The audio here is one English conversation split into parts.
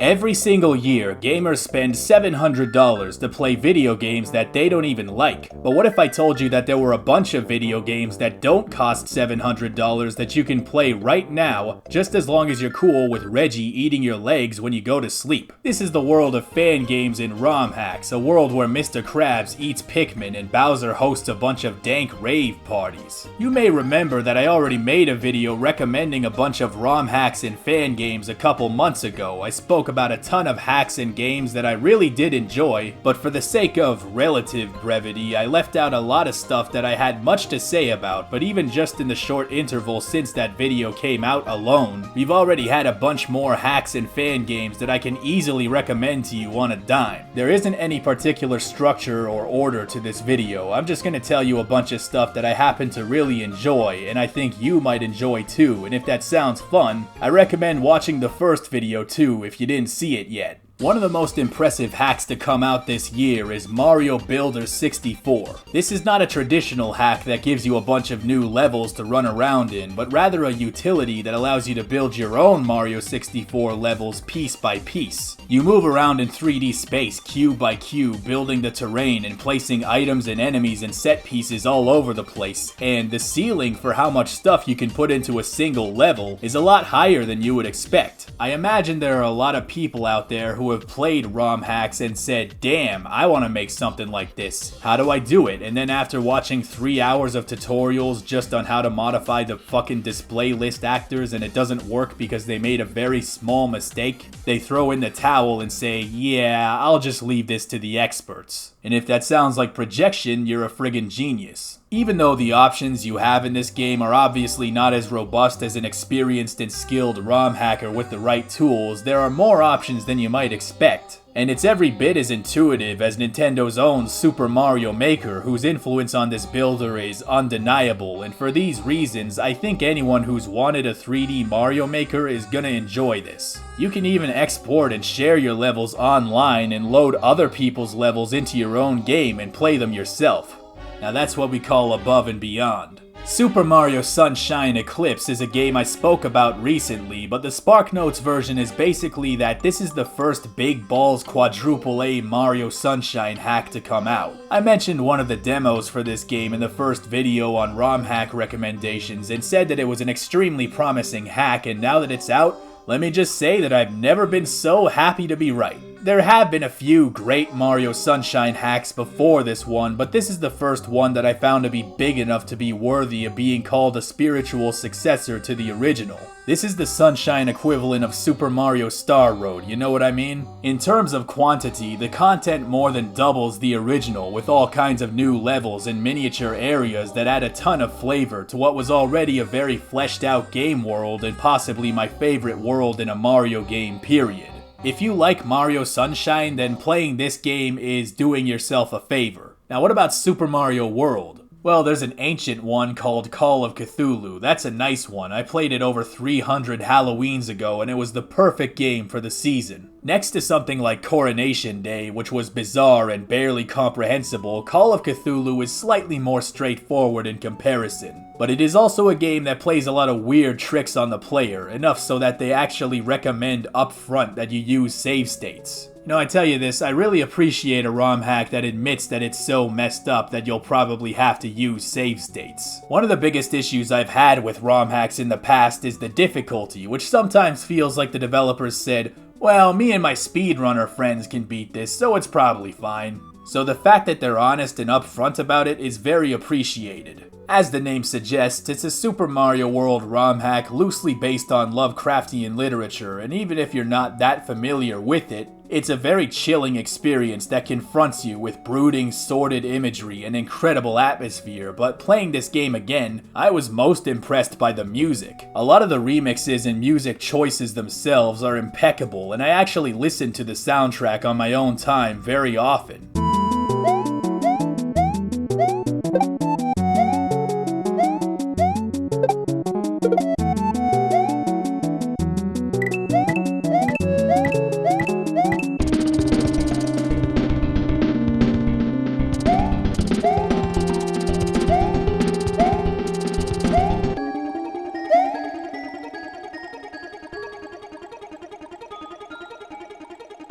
Every single year, gamers spend $700 to play video games that they don't even like. But what if I told you that there were a bunch of video games that don't cost $700 that you can play right now, just as long as you're cool with Reggie eating your legs when you go to sleep? This is the world of fan games in ROMhacks, a world where Mr. Krabs eats Pikmin and Bowser hosts a bunch of dank rave parties. You may remember that I already made a video recommending a bunch of ROMhacks and fan games a couple months ago. I spoke about a ton of hacks and games that I really did enjoy, but for the sake of relative brevity, I left out a lot of stuff that I had much to say about. But even just in the short interval since that video came out alone, we've already had a bunch more hacks and fan games that I can easily recommend to you on a dime. There isn't any particular structure or order to this video. I'm just gonna tell you a bunch of stuff that I happen to really enjoy, and I think you might enjoy too. And if that sounds fun, I recommend watching the first video too if you didn't see it yet. One of the most impressive hacks to come out this year is Mario Builder 64. This is not a traditional hack that gives you a bunch of new levels to run around in, but rather a utility that allows you to build your own Mario 64 levels piece by piece. You move around in 3D space cube by cube, building the terrain and placing items and enemies and set pieces all over the place, and the ceiling for how much stuff you can put into a single level is a lot higher than you would expect. I imagine there are a lot of people out there who have played ROMhacks and said, damn, I want to make something like this. How do I do it? And then after watching 3 hours of tutorials just on how to modify the fucking display list actors and it doesn't work because they made a very small mistake, they throw in the towel and say, yeah, I'll just leave this to the experts. And if that sounds like projection, you're a friggin' genius. Even though the options you have in this game are obviously not as robust as an experienced and skilled ROM hacker with the right tools, there are more options than you might expect. And it's every bit as intuitive as Nintendo's own Super Mario Maker, whose influence on this builder is undeniable, and for these reasons, I think anyone who's wanted a 3D Mario Maker is gonna enjoy this. You can even export and share your levels online and load other people's levels into your own game and play them yourself. Now that's what we call above and beyond. Super Mario Sunshine Eclipse is a game I spoke about recently, but the SparkNotes version is basically that this is the first big balls quadruple A Mario Sunshine hack to come out. I mentioned one of the demos for this game in the first video on ROM hack recommendations and said that it was an extremely promising hack, and now that it's out, let me just say that I've never been so happy to be right. There have been a few great Mario Sunshine hacks before this one, but this is the first one that I found to be big enough to be worthy of being called a spiritual successor to the original. This is the Sunshine equivalent of Super Mario Star Road, you know what I mean? In terms of quantity, the content more than doubles the original, with all kinds of new levels and miniature areas that add a ton of flavor to what was already a very fleshed out game world and possibly my favorite world in a Mario game, period. If you like Mario Sunshine, then playing this game is doing yourself a favor. Now what about Super Mario World? Well, there's an ancient one called Call of Cthulhu. That's a nice one. I played it over 300 Halloweens ago and it was the perfect game for the season. Next to something like Coronation Day, which was bizarre and barely comprehensible, Call of Cthulhu is slightly more straightforward in comparison. But it is also a game that plays a lot of weird tricks on the player, enough so that they actually recommend upfront that you use save states. You know, I tell you this, I really appreciate a ROM hack that admits that it's so messed up that you'll probably have to use save states. One of the biggest issues I've had with ROM hacks in the past is the difficulty, which sometimes feels like the developers said, well, me and my speedrunner friends can beat this, so it's probably fine. So the fact that they're honest and upfront about it is very appreciated. As the name suggests, it's a Super Mario World ROM hack loosely based on Lovecraftian literature, and even if you're not that familiar with it, it's a very chilling experience that confronts you with brooding, sordid imagery and incredible atmosphere, but playing this game again, I was most impressed by the music. A lot of the remixes and music choices themselves are impeccable, and I actually listen to the soundtrack on my own time very often.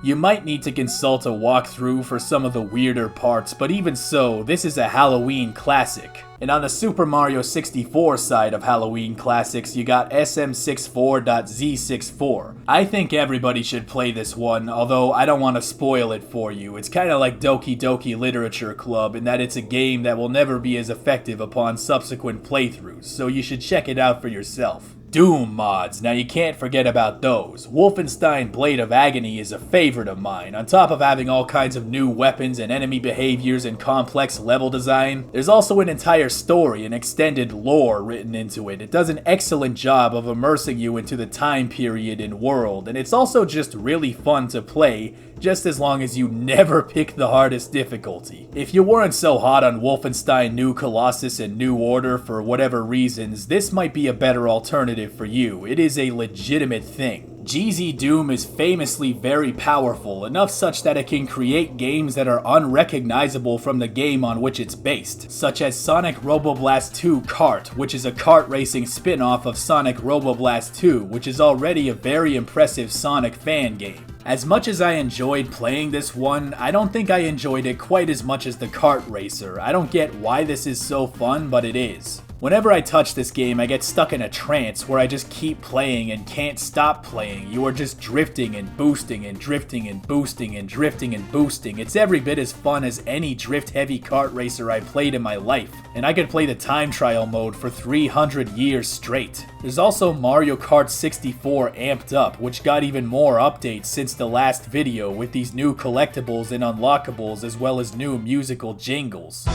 You might need to consult a walkthrough for some of the weirder parts, but even so, this is a Halloween classic. And on the Super Mario 64 side of Halloween classics, you got SM64.Z64. I think everybody should play this one, although I don't want to spoil it for you. It's kinda like Doki Doki Literature Club in that it's a game that will never be as effective upon subsequent playthroughs, so you should check it out for yourself. Doom mods, now you can't forget about those. Wolfenstein Blade of Agony is a favorite of mine. On top of having all kinds of new weapons and enemy behaviors and complex level design, there's also an entire story and extended lore written into it. It does an excellent job of immersing you into the time period and world, and it's also just really fun to play, just as long as you never pick the hardest difficulty. If you weren't so hot on Wolfenstein New Colossus and New Order for whatever reasons, this might be a better alternative for you. It is a legitimate thing. GZ Doom is famously very powerful, enough such that it can create games that are unrecognizable from the game on which it's based, such as Sonic Roboblast 2 Kart, which is a kart racing spin-off of Sonic Roboblast 2, which is already a very impressive Sonic fan game. As much as I enjoyed playing this one, I don't think I enjoyed it quite as much as the kart racer. I don't get why this is so fun, but it is. Whenever I touch this game, I get stuck in a trance where I just keep playing and can't stop playing. You are just drifting and boosting and drifting and boosting and drifting and boosting. It's every bit as fun as any drift-heavy kart racer I played in my life. And I could play the time trial mode for 300 years straight. There's also Mario Kart 64 Amped Up, which got even more updates since the last video with these new collectibles and unlockables as well as new musical jingles.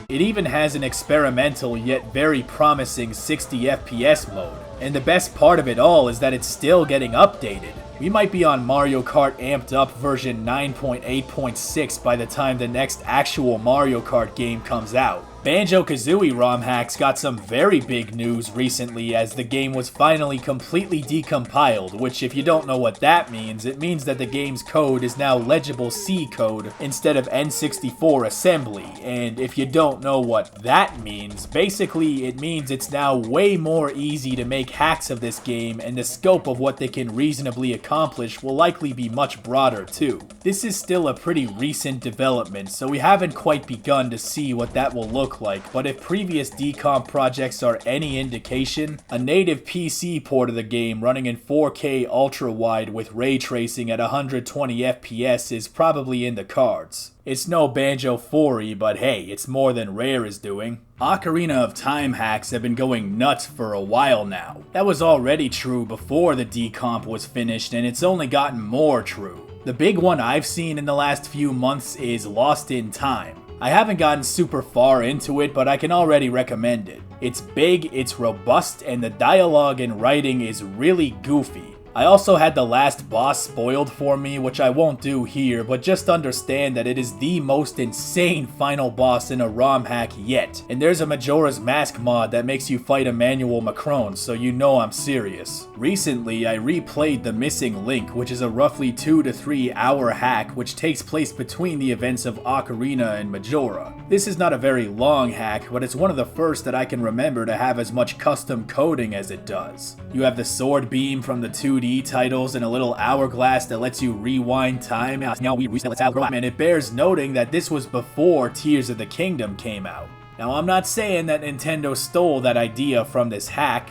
It even has an experimental yet very promising 60 FPS mode, and the best part of it all is that it's still getting updated. We might be on Mario Kart Amped Up version 9.8.6 by the time the next actual Mario Kart game comes out. Banjo-Kazooie ROMhacks got some very big news recently as the game was finally completely decompiled, which if you don't know what that means, it means that the game's code is now legible C code instead of N64 assembly, and if you don't know what that means, basically it means it's now way more easy to make hacks of this game, and the scope of what they can reasonably accomplish will likely be much broader too. This is still a pretty recent development, so we haven't quite begun to see what that will look like, but if previous decomp projects are any indication, a native PC port of the game running in 4K ultra-wide with ray tracing at 120 FPS is probably in the cards. It's no Banjo 4-y, but hey, it's more than Rare is doing. Ocarina of Time hacks have been going nuts for a while now. That was already true before the decomp was finished, and it's only gotten more true. The big one I've seen in the last few months is Lost in Time. I haven't gotten super far into it, but I can already recommend it. It's big, it's robust, and the dialogue and writing is really goofy. I also had the last boss spoiled for me, which I won't do here, but just understand that it is the most insane final boss in a ROM hack yet. And there's a Majora's Mask mod that makes you fight Emmanuel Macron, so you know I'm serious. Recently, I replayed The Missing Link, which is a roughly 2 to 3 hour hack which takes place between the events of Ocarina and Majora. This is not a very long hack, but it's one of the first that I can remember to have as much custom coding as it does. You have the sword beam from the 2D titles and a little hourglass that lets you rewind time, and it bears noting that this was before Tears of the Kingdom came out. Now I'm not saying that Nintendo stole that idea from this hack,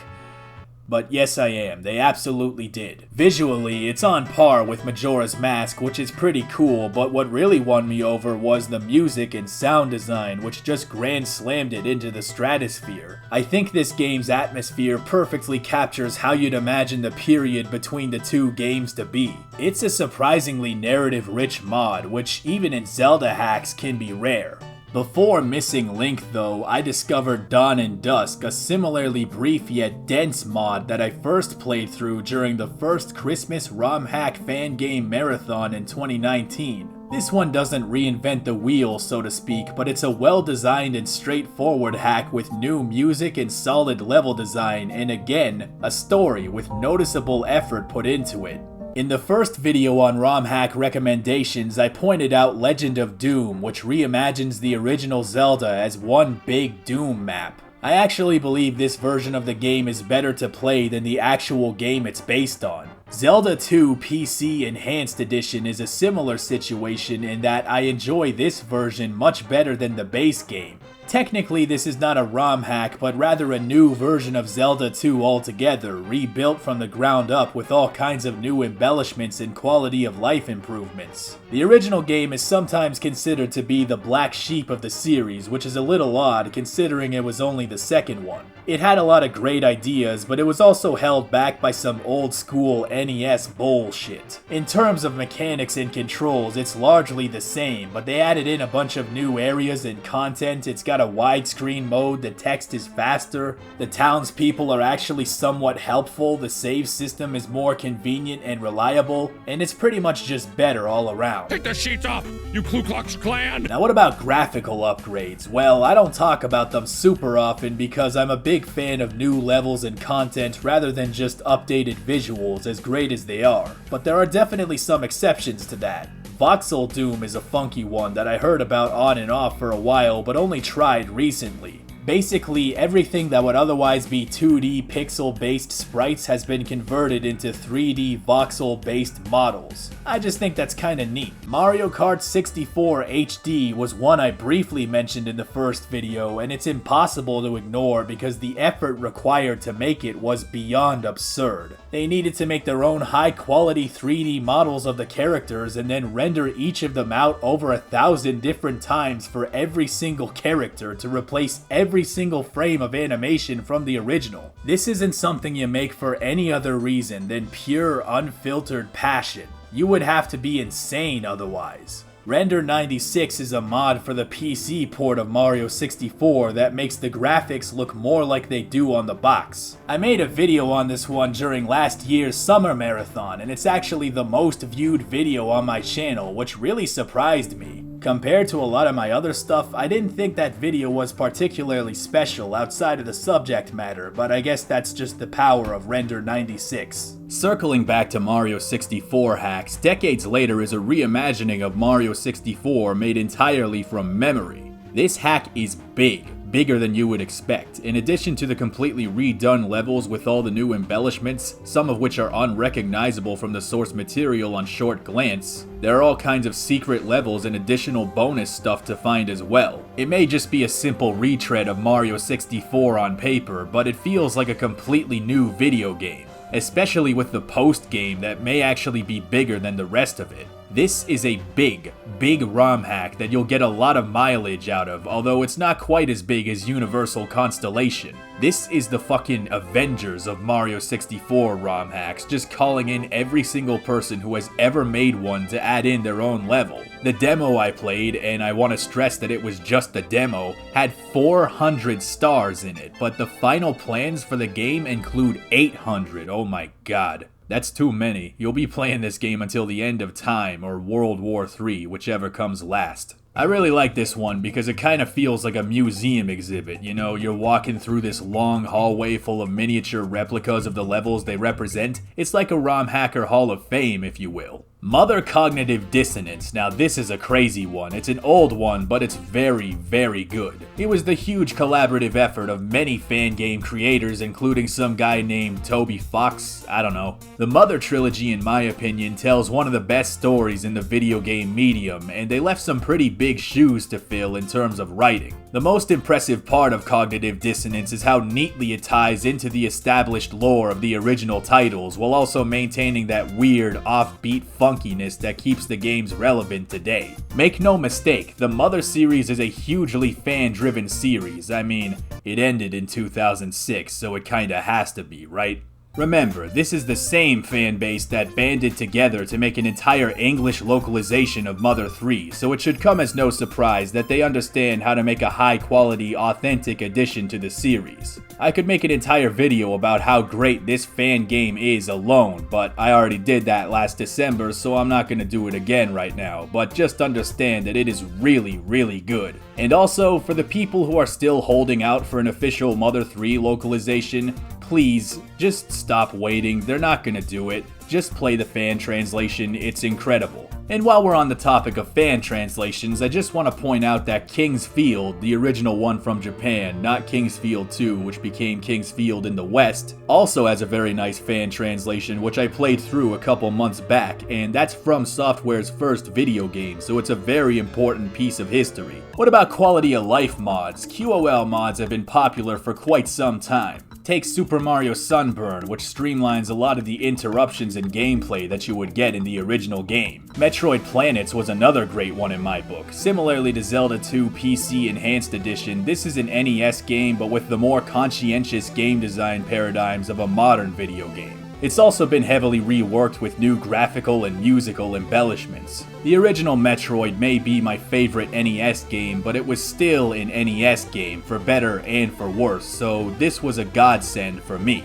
but yes I am, they absolutely did. Visually, it's on par with Majora's Mask, which is pretty cool, but what really won me over was the music and sound design, which just grand slammed it into the stratosphere. I think this game's atmosphere perfectly captures how you'd imagine the period between the two games to be. It's a surprisingly narrative-rich mod, which even in Zelda hacks can be rare. Before Missing Link though, I discovered Dawn and Dusk, a similarly brief yet dense mod that I first played through during the first Christmas ROM hack fan game marathon in 2019. This one doesn't reinvent the wheel, so to speak, but it's a well-designed and straightforward hack with new music and solid level design, and again, a story with noticeable effort put into it. In the first video on ROM hack recommendations, I pointed out Legend of Doom, which reimagines the original Zelda as one big Doom map. I actually believe this version of the game is better to play than the actual game it's based on. Zelda II PC Enhanced Edition is a similar situation in that I enjoy this version much better than the base game. Technically, this is not a ROM hack, but rather a new version of Zelda II altogether, rebuilt from the ground up with all kinds of new embellishments and quality of life improvements. The original game is sometimes considered to be the black sheep of the series, which is a little odd considering it was only the second one. It had a lot of great ideas, but it was also held back by some old school NES bullshit. In terms of mechanics and controls, it's largely the same, but they added in a bunch of new areas and content. It's got a widescreen mode, the text is faster, the townspeople are actually somewhat helpful, the save system is more convenient and reliable, and it's pretty much just better all around. Take the sheets off, you Ku Klux Klan! Now what about graphical upgrades? Well, I don't talk about them super often because I'm a big fan of new levels and content rather than just updated visuals, as great as they are. But there are definitely some exceptions to that. Voxel Doom is a funky one that I heard about on and off for a while but only tried recently. Basically, everything that would otherwise be 2D pixel-based sprites has been converted into 3D voxel-based models. I just think that's kinda neat. Mario Kart 64 HD was one I briefly mentioned in the first video, and it's impossible to ignore because the effort required to make it was beyond absurd. They needed to make their own high-quality 3D models of the characters and then render each of them out over 1,000 different times for every single character to replace every single frame of animation from the original. This isn't something you make for any other reason than pure, unfiltered passion. You would have to be insane otherwise. Render 96 is a mod for the PC port of Mario 64 that makes the graphics look more like they do on the box. I made a video on this one during last year's summer marathon, and it's actually the most viewed video on my channel, which really surprised me. Compared to a lot of my other stuff, I didn't think that video was particularly special outside of the subject matter, but I guess that's just the power of Render 96. Circling back to Mario 64 hacks, decades later is a reimagining of Mario 64 made entirely from memory. This hack is bigger than you would expect. In addition to the completely redone levels with all the new embellishments, some of which are unrecognizable from the source material on short glance, there are all kinds of secret levels and additional bonus stuff to find as well. It may just be a simple retread of Mario 64 on paper, but it feels like a completely new video game, especially with the post-game that may actually be bigger than the rest of it. This is a big ROM hack that you'll get a lot of mileage out of, although it's not quite as big as Universal Constellation. This is the fucking Avengers of Mario 64 ROM hacks, just calling in every single person who has ever made one to add in their own level. The demo I played, and I want to stress that it was just the demo, had 400 stars in it, but the final plans for the game include 800, oh my god. That's too many. You'll be playing this game until the end of time, or World War III, whichever comes last. I really like this one because it kind of feels like a museum exhibit, you know, you're walking through this long hallway full of miniature replicas of the levels they represent. It's like a ROM Hacker Hall of Fame, if you will. Mother Cognitive Dissonance. Now this is a crazy one. It's an old one, but it's very good. It was the huge collaborative effort of many fan game creators, including some guy named Toby Fox, I don't know. The Mother trilogy, in my opinion, tells one of the best stories in the video game medium, and they left some pretty big shoes to fill in terms of writing. The most impressive part of Cognitive Dissonance is how neatly it ties into the established lore of the original titles, while also maintaining that weird, offbeat funkiness that keeps the games relevant today. Make no mistake, the Mother series is a hugely fan-driven series. I mean, it ended in 2006, so it kinda has to be, right? Remember, this is the same fan base that banded together to make an entire English localization of Mother 3, so it should come as no surprise that they understand how to make a high-quality, authentic addition to the series. I could make an entire video about how great this fan game is alone, but I already did that last December, so I'm not gonna do it again right now, but just understand that it is really good. And also, for the people who are still holding out for an official Mother 3 localization, please, just stop waiting. They're not gonna do it. Just play the fan translation, it's incredible. And while we're on the topic of fan translations, I just want to point out that King's Field, the original one from Japan, not King's Field 2, which became King's Field in the West, also has a very nice fan translation, which I played through a couple months back, and that's from Software's first video game, so it's a very important piece of history. What about quality of life mods? QOL mods have been popular for quite some time. Take Super Mario Sunburn, which streamlines a lot of the interruptions in gameplay that you would get in the original game. Metroid Planets was another great one in my book. Similarly to Zelda II PC Enhanced Edition, this is an NES game but with the more conscientious game design paradigms of a modern video game. It's also been heavily reworked with new graphical and musical embellishments. The original Metroid may be my favorite NES game, but it was still an NES game, for better and for worse, so this was a godsend for me.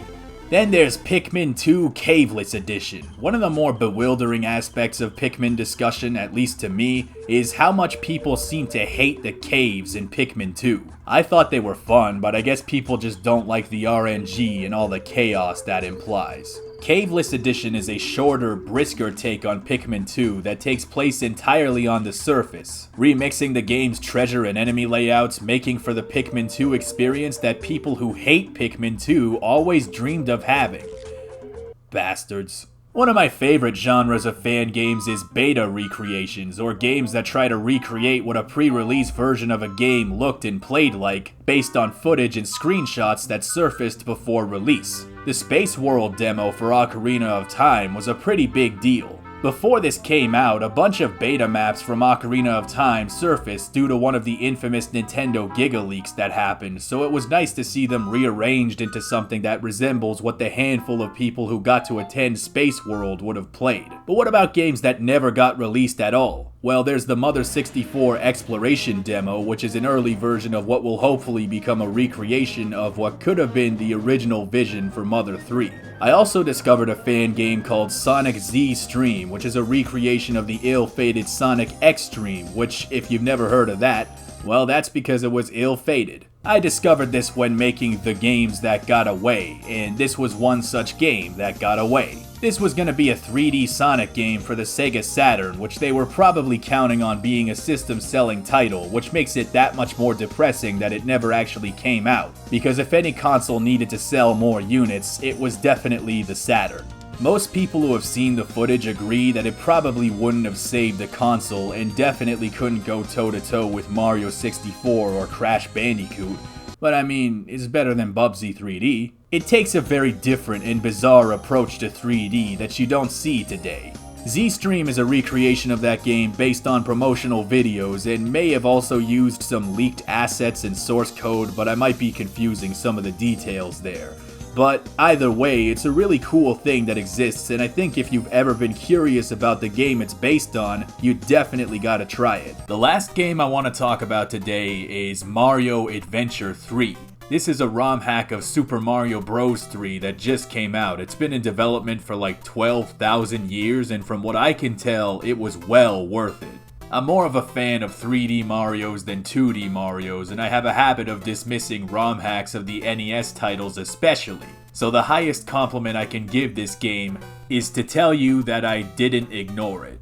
Then there's Pikmin 2 Caveless Edition. One of the more bewildering aspects of Pikmin discussion, at least to me, is how much people seem to hate the caves in Pikmin 2. I thought they were fun, but I guess people just don't like the RNG and all the chaos that implies. Caveless Edition is a shorter, brisker take on Pikmin 2 that takes place entirely on the surface, remixing the game's treasure and enemy layouts, making for the Pikmin 2 experience that people who hate Pikmin 2 always dreamed of having. Bastards. One of my favorite genres of fan games is beta recreations, or games that try to recreate what a pre-release version of a game looked and played like, based on footage and screenshots that surfaced before release. The Space World demo for Ocarina of Time was a pretty big deal. Before this came out, a bunch of beta maps from Ocarina of Time surfaced due to one of the infamous Nintendo Giga leaks that happened, so it was nice to see them rearranged into something that resembles what the handful of people who got to attend Space World would have played. But what about games that never got released at all? Well, there's the Mother 64 Exploration demo, which is an early version of what will hopefully become a recreation of what could have been the original vision for Mother 3. I also discovered a fan game called Sonic Z Stream, which is a recreation of the ill-fated Sonic X-Stream, which, if you've never heard of that, well, that's because it was ill-fated. I discovered this when making the games that got away, and this was one such game that got away. This was gonna be a 3D Sonic game for the Sega Saturn, which they were probably counting on being a system-selling title, which makes it that much more depressing that it never actually came out, because if any console needed to sell more units, it was definitely the Saturn. Most people who have seen the footage agree that it probably wouldn't have saved the console and definitely couldn't go toe-to-toe with Mario 64 or Crash Bandicoot, but I mean, it's better than Bubsy 3D. It takes a very different and bizarre approach to 3D that you don't see today. Z-Stream is a recreation of that game based on promotional videos and may have also used some leaked assets and source code, but I might be confusing some of the details there. But either way, it's a really cool thing that exists, and I think if you've ever been curious about the game it's based on, you definitely gotta try it. The last game I want to talk about today is Mario Adventure 3. This is a ROM hack of Super Mario Bros. 3 that just came out. It's been in development for like 12,000 years, and from what I can tell, it was well worth it. I'm more of a fan of 3D Marios than 2D Marios, and I have a habit of dismissing ROM hacks of the NES titles especially. So the highest compliment I can give this game is to tell you that I didn't ignore it.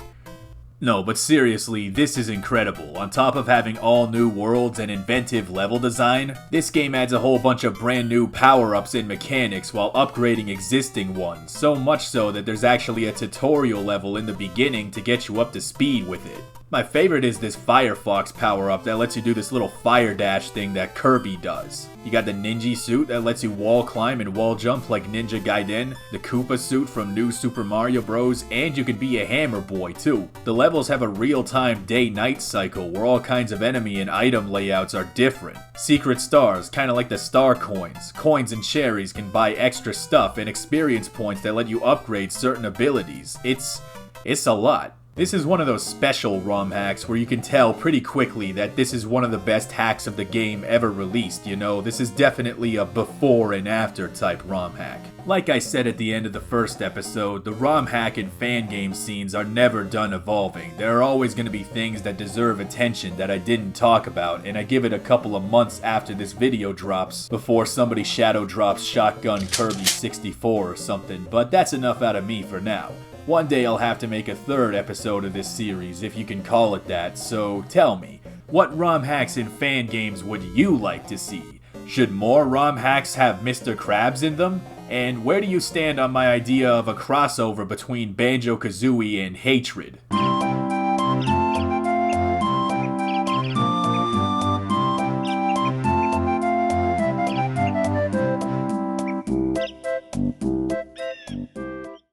No, but seriously, this is incredible. On top of having all new worlds and inventive level design, this game adds a whole bunch of brand new power-ups and mechanics while upgrading existing ones, so much so that there's actually a tutorial level in the beginning to get you up to speed with it. My favorite is this Firefox power-up that lets you do this little fire dash thing that Kirby does. You got the Ninja suit that lets you wall climb and wall jump like Ninja Gaiden, the Koopa suit from New Super Mario Bros., and you can be a Hammer Boy too. The levels have a real-time day-night cycle where all kinds of enemy and item layouts are different. Secret stars, kinda like the star coins. Coins and cherries can buy extra stuff, and experience points that let you upgrade certain abilities. It's a lot. This is one of those special ROM hacks where you can tell pretty quickly that this is one of the best hacks of the game ever released, you know? This is definitely a before and after type ROM hack. Like I said at the end of the first episode, the ROM hack and fan game scenes are never done evolving. There are always going to be things that deserve attention that I didn't talk about, and I give it a couple of months after this video drops before somebody shadow drops Shotgun Kirby 64 or something, but that's enough out of me for now. One day I'll have to make a third episode of this series, if you can call it that, so tell me, what ROM hacks in fan games would you like to see? Should more ROM hacks have Mr. Krabs in them? And where do you stand on my idea of a crossover between Banjo-Kazooie and Hatred?